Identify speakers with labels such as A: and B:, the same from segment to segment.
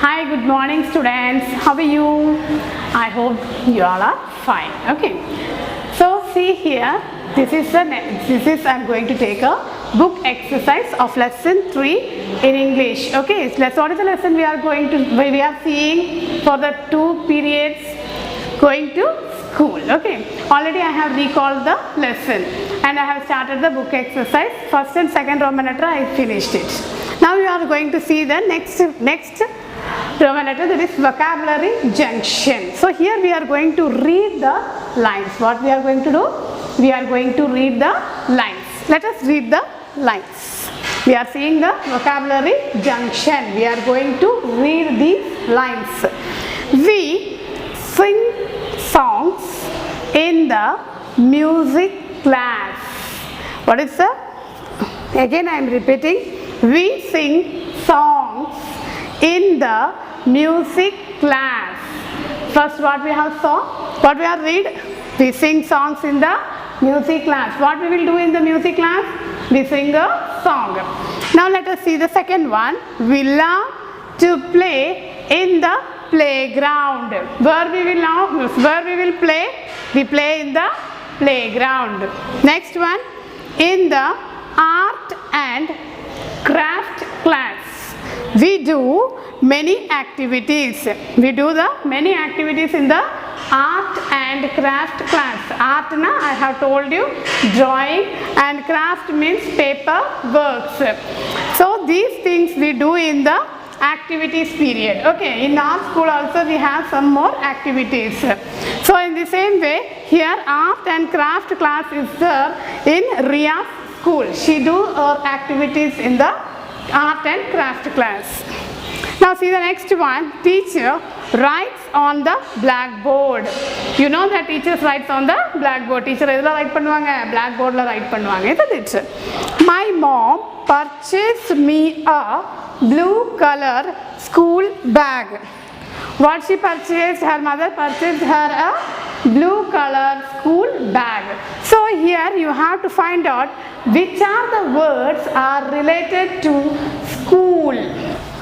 A: Hi, good morning students. How are you? I hope you all are fine. Okay. So see here, I'm going to take a book exercise of lesson 3 in English. Okay. So what is the lesson we are seeing for the 2 periods going to school? Okay. Already I have recalled the lesson and I have started the book exercise. First and second Roman letter I finished it. Now we are going to see the next Roman letter, that is vocabulary junction. So here we are going to read the lines. What we are going to do? We are going to read the lines. Let us read the lines. We are seeing the vocabulary junction. We are going to read these lines. We sing songs in the music class. What is the? Again I am repeating. We sing songs in the music class. First what we have saw? What we have read? We sing songs in the music class. What we will do in the music class? We sing a song. Now let us see the second one. We love to play in the playground. Where we will play? We play in the playground. Next one. In the art and craft class. We do many activities. We do the many activities in the art and craft class. Art na I have told you, drawing, and craft means paper works. So these things we do in the activities period. Okay, in our school also we have some more activities. So in the same way, here art and craft class is there in Ria's school. She do her activities in the art and craft class. Now see the next one. Teacher writes on the blackboard. You know that teachers writes on the blackboard. Teacher edula write பண்ணுவாங்க? Blackboard la write பண்ணுவாங்க. Isn't it? My mom purchased me a blue color school bag. What she purchased? Her mother purchased her a blue color school bag. So here you have to find out which are the words are related to school.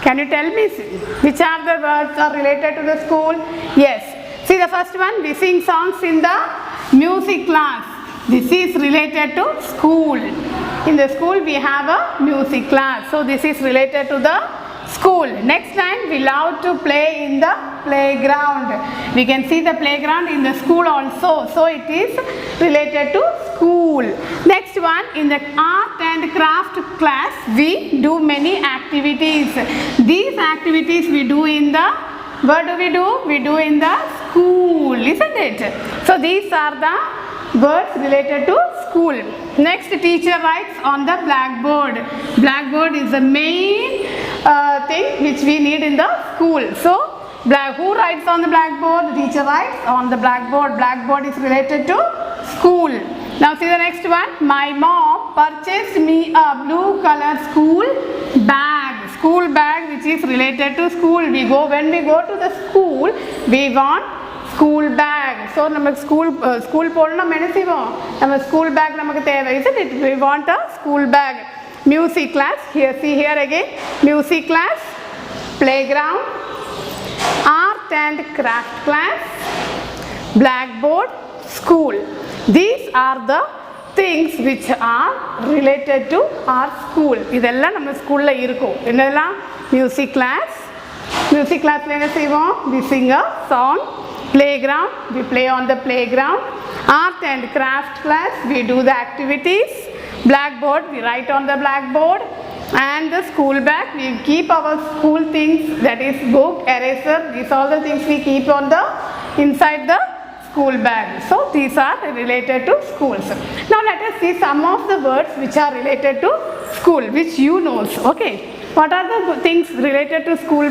A: Can you tell me which are the words are related to the school? Yes. See the first one, we sing songs in the music class. This is related to school. In the school we have a music class. So this is related to the school. Next time we love to play in the playground. We can see the playground in the school also. So it is related to school. Next one, in the art and craft class we do many activities. These activities we do in the, what do? We do in the school, isn't it? So these are the words related to school. Next, teacher writes on the blackboard. Blackboard is the main thing which we need in the school. So who writes on the blackboard? The teacher writes on the blackboard. Blackboard is related to school. Now see the next one. My mom purchased me a blue color school bag. School bag which is related to school. When we go to the school, we want school bag. So நம்ம school போறோம் நம்ம என்ன செய்வோம்? நம்ம school bag நமக்கு தேவை, isn't it? We want a school bag. Music class. Here, see here again. Music class, playground, art and craft class, blackboard, school. These are the things which are related to our school. இதெல்லாம் நம்ம ஸ்கூல்ல இருக்கும். என்னெல்லாம்? Music class. Music classல என்ன செய்வோம்? We sing a song. Playground, we play on the playground. Art and craft class, we do the activities. Blackboard, we write on the blackboard. And the school bag, we keep our school things, that is book, eraser, these are the things we keep on the inside the school bag. So these are related to schools. Now let us see some of the words which are related to school, which you know. Okay, what are the things related to school?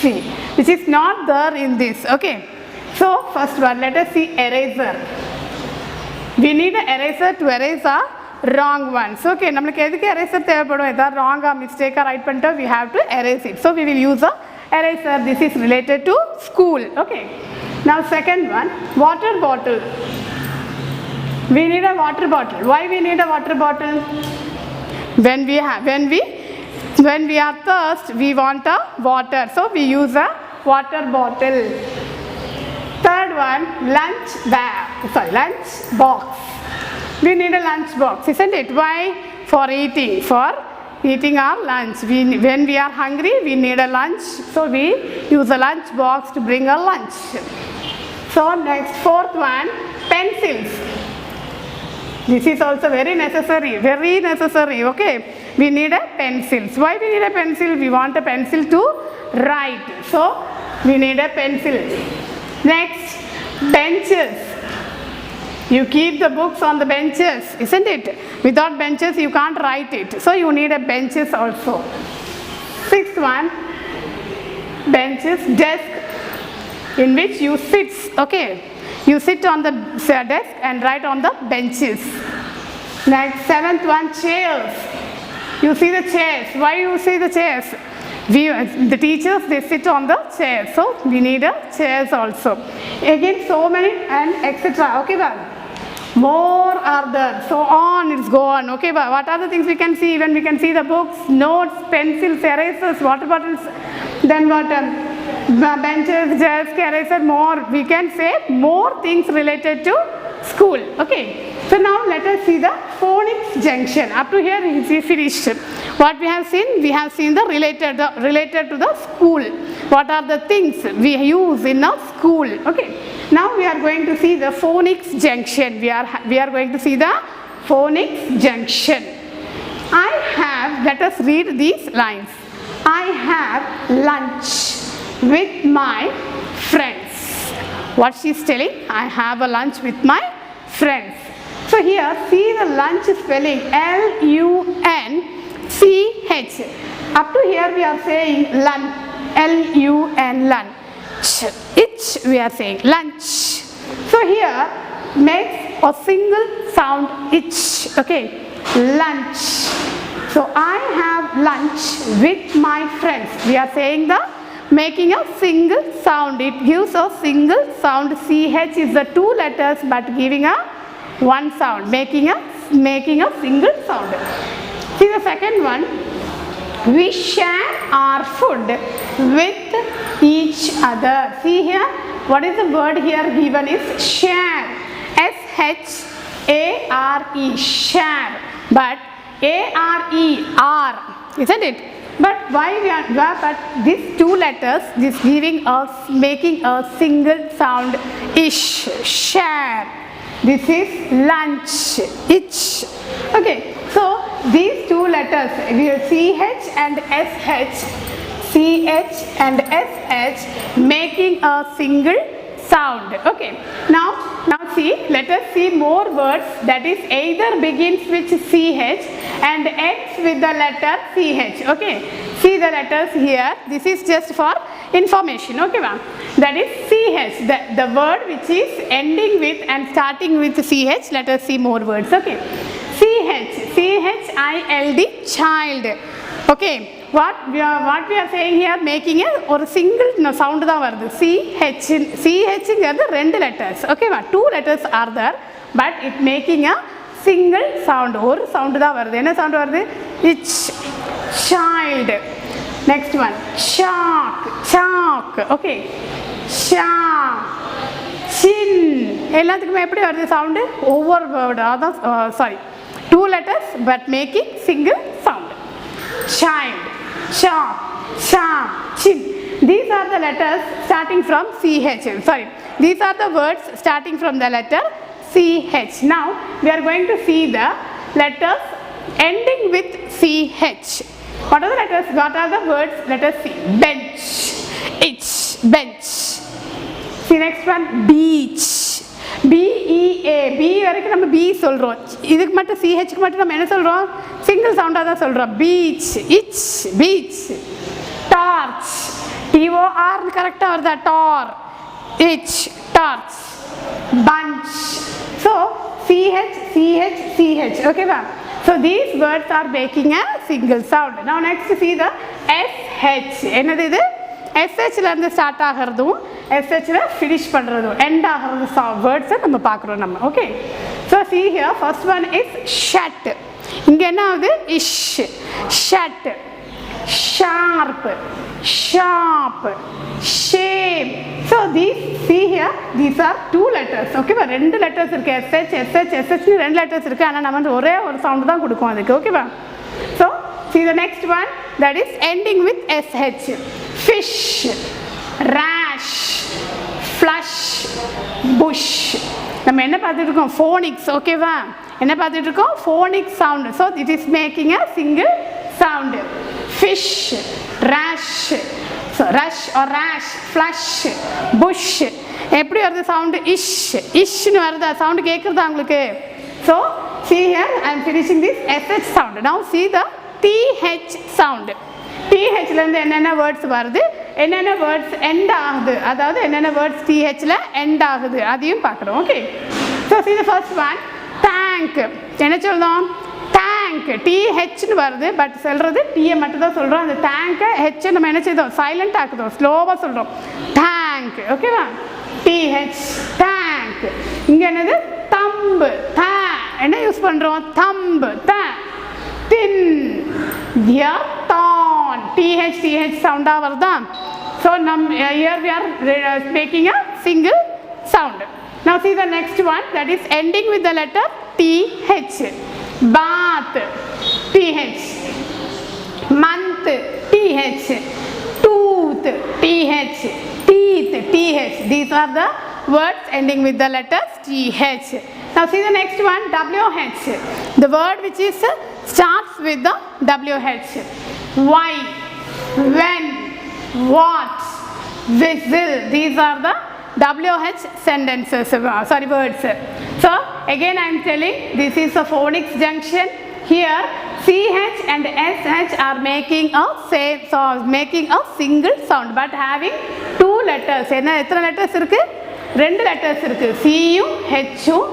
A: See, which is not there in this. Okay, so first one, let us see eraser. We need an eraser to erase a wrong ones. Okay, நம்மளுக்கு எதுக்கு eraser தேவைப்படும்? ஏதாவது wrong mistake write பண்ணிட்டா we have to erase it. So we will use a eraser. This is related to school. Okay, now second one, water bottle. We need a water bottle. Why we need a water bottle? When we When we are thirsty, we want a water. So we use a water bottle. Third one, lunch box. We need a lunch box, isn't it? Why? For eating. For eating our lunch. When we are hungry, we need a lunch. So we use a lunch box to bring our lunch. So next, fourth one, pencils. This is also very necessary. Okay. We need a pencil. Why we need a pencil? We want a pencil to write. So we need a pencil. Next, benches. You keep the books on the benches, isn't it? Without benches, you can't write it. So you need a benches also. Sixth one, benches, desk in which you sit. Okay. You sit on the desk and write on the benches. Next, seventh one, chairs. You see the chairs. Why you see the chairs? The teachers, they sit on the chairs. So we need a chairs also. Again, so many and etc. Okay, well, more are there. So on, it's go on. Okay, well, what are the things we can see? When we can see the books, notes, pencils, erasers, water bottles, then what? Benches, desk, eraser, more. We can say more things related to school. Okay. So now let us see the phonics junction. Up to here we finished. What we have seen? We have seen the related to the school. What are the things we use in a school? Okay. Now we are going to see the phonics junction. We are going to see the phonics junction. Let us read these lines. I have lunch with my friends. What she is telling? I have a lunch with my friends. So here, see the lunch spelling L-U-N-C-H. Up to here we are saying lunch, L-U-N, lunch. Ich, we are saying lunch. So here, makes a single sound, ich. Okay, lunch. So I have lunch with my friends. We are saying making a single sound. It gives a single sound. CH is the two letters but giving a one sound. Making a single sound. See the second one. We share our food with each other. See here. What is the word here given is share. S-H-A-R-E. Share. But A-R-E-R. Isn't it? But but these two letters, this giving us, making a single sound, ish, share. This is lunch, ich. Okay, so these two letters, CH and SH, CH and SH, making a single sound. Okay, now see, let us see more words that is either begins with CH and ends with the letter CH. Okay, see the letters here. This is just for information. Okay, ma'am. That is CH, the word which is ending with and starting with CH. Let us see more words. Okay, CH, C-H-I-L-D, child. Okay. What we are saying here, making a single sound da varudhu. CH is rendu letters. Okay, two letters are there, but it making a single sound. Or sound da varudhu. Enna sound varudhu? Ich, child. Next one, chalk. Okay, shark, chin. Ellathukkum eppadi varudhu sound? Over word. Sorry, two letters but making single sound. Child, shark, chin. These are the letters starting from CH. Sorry, these are the words starting from the letter CH. Now we are going to see the letters ending with CH. What are the letters? What are the words? Let us see. Bench, ich, bench. See next one, beach. B-E-A. B வரைக்கும் நம்ம B சொல்றோம். இதுக்கு மட்டும் CH க்கு மட்டும் நம்ம என்ன சொல்றோம்? சிங்கிள் சவுண்டா தான் சொல்றோம். Beach, ich, beach. Torch. T-O-R கரெக்ட்டா வருதா? Tor. Ich, torch. Bunch. So CH. Okay, ma'am. So these words are making a single sound. Now next see the SH. என்னது இது? SH ல இருந்து ஸ்டார்ட் ஆகிறதும் SH ல finish பண்றதும் end ஆகிறது words நம்ம பார்க்கறோம் நம்ம. Okay. So see here, first one is shut. இங்க என்ன ஆகுது? Ish. Shut. sharp, sharp, shape. So these, see here, these are two letters. Okay, but two letters irukku, sh, sh, sh, two letters irukku, ana naman ore or sound dhaan kudukum adukku. Okay ba? So see the next one, that is ending with sh. Fish, rash, flush, bush. நம்ம என்ன பார்த்துட்டு இருக்கோம்? phonics. Okay வா? என்ன பார்த்துட்டு இருக்கோம்? phonic sound. So it is making a single sound. Fish, rash, so rush or rash, flush, bush. எப்படி வருது sound? ish, ish னு வருதா? sound கேக்குறதா உங்களுக்கு? So see here, I am finishing this sh sound. Now see the th sound. th ல இருந்து என்னென்ன words வருது, என்னென்ன வேர்ட்ஸ் எண்ட் ஆகுது, அதாவது என்னென்ன வேர்ட்ஸ் th ல எண்ட் ஆகுது அதையும் பார்க்குறோம். Okay, so see the first one, tank. என்ன சொல்றோம்? tank, th னு வருது, பட் சொல்றது t மட்டும் தான் சொல்றோம். அந்த tank h நம்ம என்ன செய்தோம்? சைலண்ட் ஆக்குதோம், ஸ்லோவா சொல்றோம். tank. ஓகேவா? th, tank. இங்க என்னது? thumb, என்ன யூஸ் பண்றோம்? thumb, thin. here thorn, th sound வருதா? so here we are making a single sound. now see the next one, that is ending with the letter th. bath, th. month, th. tooth, th. teeth, th. these are the words ending with the letters th. now see the next one, wh. the word which is starts with the wh. why, when, what, whistle. these are the wh sentences, sorry, words. so again I am telling, this is a phonics junction. here ch and sh are making a same, so making a single sound but having two letters. என்ன எத்தனை letters இருக்கு? ரெண்டு letters இருக்கு. c யும் h யும்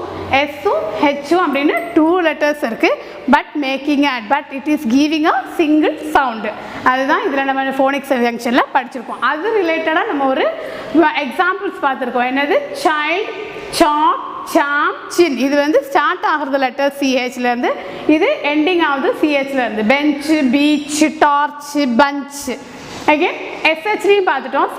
A: s யும் h யும் அப்படினு two letters இருக்கு, but making a, but it is giving a single sound. அதுதான் இதுல நம்ம phonics junctionல படிச்சிருக்கோம். அது ரிலேட்டடா நம்ம ஒரு எக்ஸாம்பிள்ஸ் பார்த்திருக்கோம். என்னது? child, chalk, charm, chin. இது வந்து ஸ்டார்ட் ஆகுறது லெட்டர் ch ல இருந்து, இது எண்டிங் ஆகுது ch ல இருந்து. bench, beach, torch, bunch. again sh லையும் பார்த்துட்டோம்,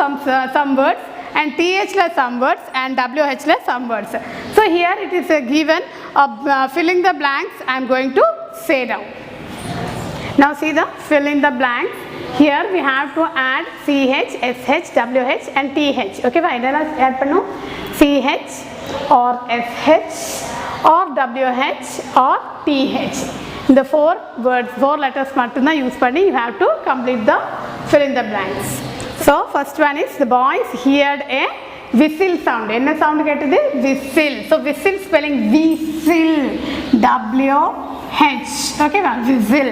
A: some words, and th la some words and wh la some words. so here it is given filling the blanks. I am going to say down. now see the fill in the blanks. here we have to add ch, sh, wh and th. okay va? idella add pannom ch or sh or wh or th. இந்த four words, four letters மட்டும் தான் use பண்ணி you have to complete the fill in the blanks. so first one is, the boys heard a whistle sound. என்ன sound கேட்டது? whistle. so whistle spelling whistle, w h. okay va? whistle.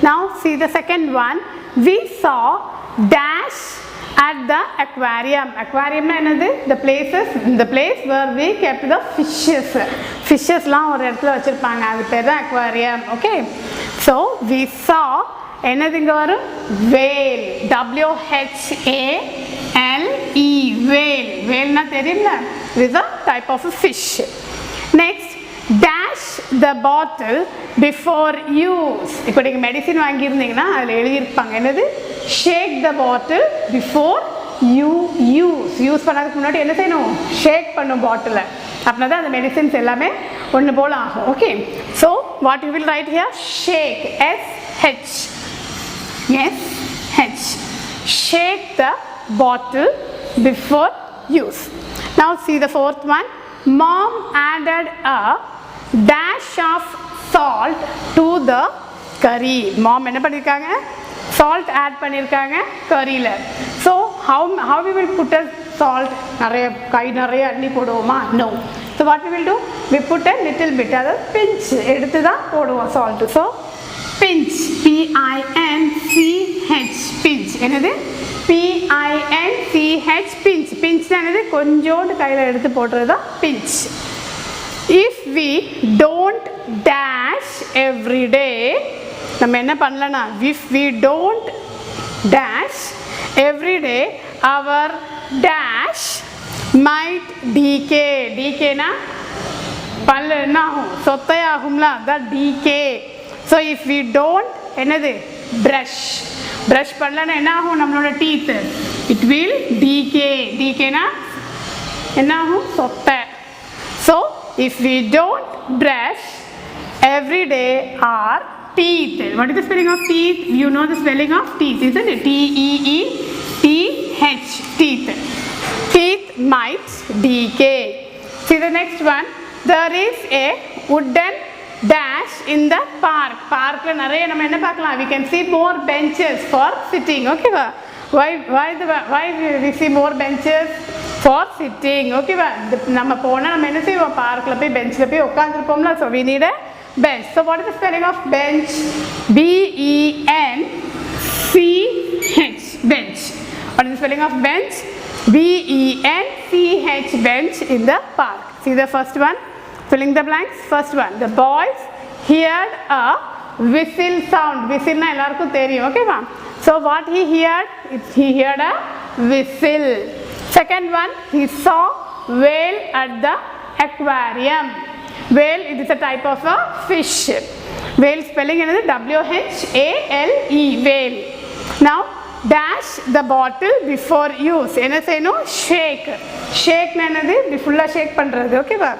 A: now see the second one, we saw dash at the aquarium. aquarium na enadhu? the place where we kept the fishes la ஒரு இடத்துல வச்சிருப்பாங்க, அது பேர் தான் aquarium. okay, so we saw என்னது இங்க வரும்? whale, w h a l e, whale. whale na தெரியும்ல, it is a type of a fish. next, dash the bottle before use. இப்போ நீங்க மெடிசின் வாங்கி இருந்தீங்கன்னா அதுல எழுதி இருப்பாங்க, என்னது? shake the bottle before you use பண்ணதுக்கு முன்னாடி என்ன செய்யணும்? ஷேக் பண்ணும் பாட்டிலை, அப்படின்னா தான் அந்த மெடிசின்ஸ் எல்லாமே ஒன்று போல ஆகும். Okay, so what you will write here? Shake, sh, shake the bottle before use. now see the fourth one, mom added a dash of salt to the curry. mom என்ன பண்ணிருக்காங்க? salt add பண்ணிருக்காங்க curryல. so how we will put a salt? நிறைய கை நிறைய அள்ளி போடுவோமா? no. so what we will do? we put a little bit, அதாவது pinch எடுத்து தான் போடுவோம் salt. so pinch, p i n c h, pinch. என்னது? p i n c h, pinch. pinch என்னது? கொஞ்சோண்டு கையில எடுத்து போடுறது தான் pinch. if we don't dash every day, நம்ம என்ன பண்ணலனா, if we don't dash every day, our dash might decay. decay na பல்ல என்ன ஆகும்? சொத்தையாகும்ல, that decay. so if we don't என்னது? brush ப்ரஷ் பண்ணலன்னா என்ன ஆகும் நம்மளோட டீத்? இட் வில் டீகேனா என்ன ஆகும்? சொத்தை. So if we don't brush every day our teeth, what is the spelling of teeth? You know the spelling of teeth, isn't it? T-E-E-T-H, teeth. Teeth might decay. See the next one. There is a wooden dash in the park. Parkல நிறைய நம்ம என்ன பார்க்கலாம்? We can see more benches for sitting. Okay va? Why we see more benches for sitting? Okay va? நம்ம போனா நம்ம என்ன செய்வோம்? பார்க்ல போய் பெஞ்ச்ல போய் உட்கார்ந்திருப்போம்ல. So we need a bench. So what is the spelling of bench? B-E-N-C-H, bench. What is the spelling of bench? B-E-N-C-H, bench in the park. See the first one? Filling the blanks. First one. The boys heard a whistle sound. Whistle na ellarku theriyum. Okay va? So what he heard? He heard a whistle. Second one. He saw whale at the aquarium. Whale, it is a type of a fish. Whale spelling is W-H-A-L-E, whale. Now dash the bottle before use. என்ன செய்யணும்? Shake. Shake என்னது? ஃபுல்லா ஷேக் பண்றது. Okay வா?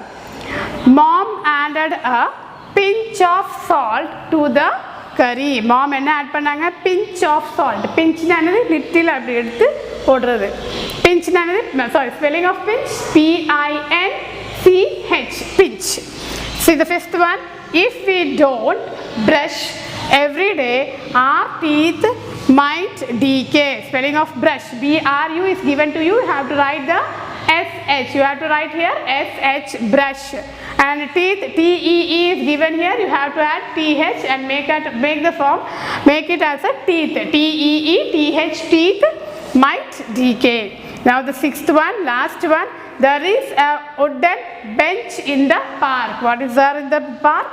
A: Mom added a pinch of salt to the curry. Mom என்ன add பண்ணாங்க? Pinch of salt. Pinch என்னது? Little அப்படி எடுத்து போடுறது. Pinch என்னது? Sorry, spelling of pinch P-I-N-C-H, pinch. See the fifth one. If we don't brush every day, our teeth might decay. Spelling of brush, B-R-U is given to you. You have to write the S-H. You have to write here S-H, brush. And teeth, T-E-E is given here. You have to add T-H and make the form. Make it as a teeth. T-E-E-T-H, teeth might decay. Now the sixth one, last one. There is a wooden bench in the park. What is there in the park?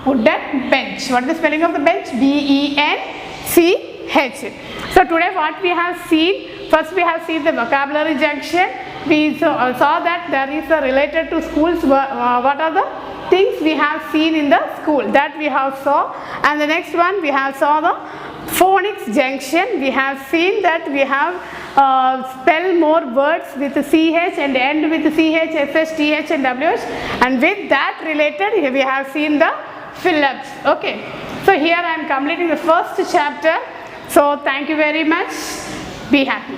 A: Wooden bench. What is the spelling of the bench? B-E-N-C-H. So today what we have seen, first we have seen the vocabulary junction. We saw that there is a related to schools. What are the things we have seen in the school? That we have saw. And the next one we have saw the phonics junction. We have seen that we have spell more words with CH and end with CH, SH, TH and WH. And with that related we have seen the fill-ups. Okay. So here I am completing the first chapter. So thank you very much. Be happy.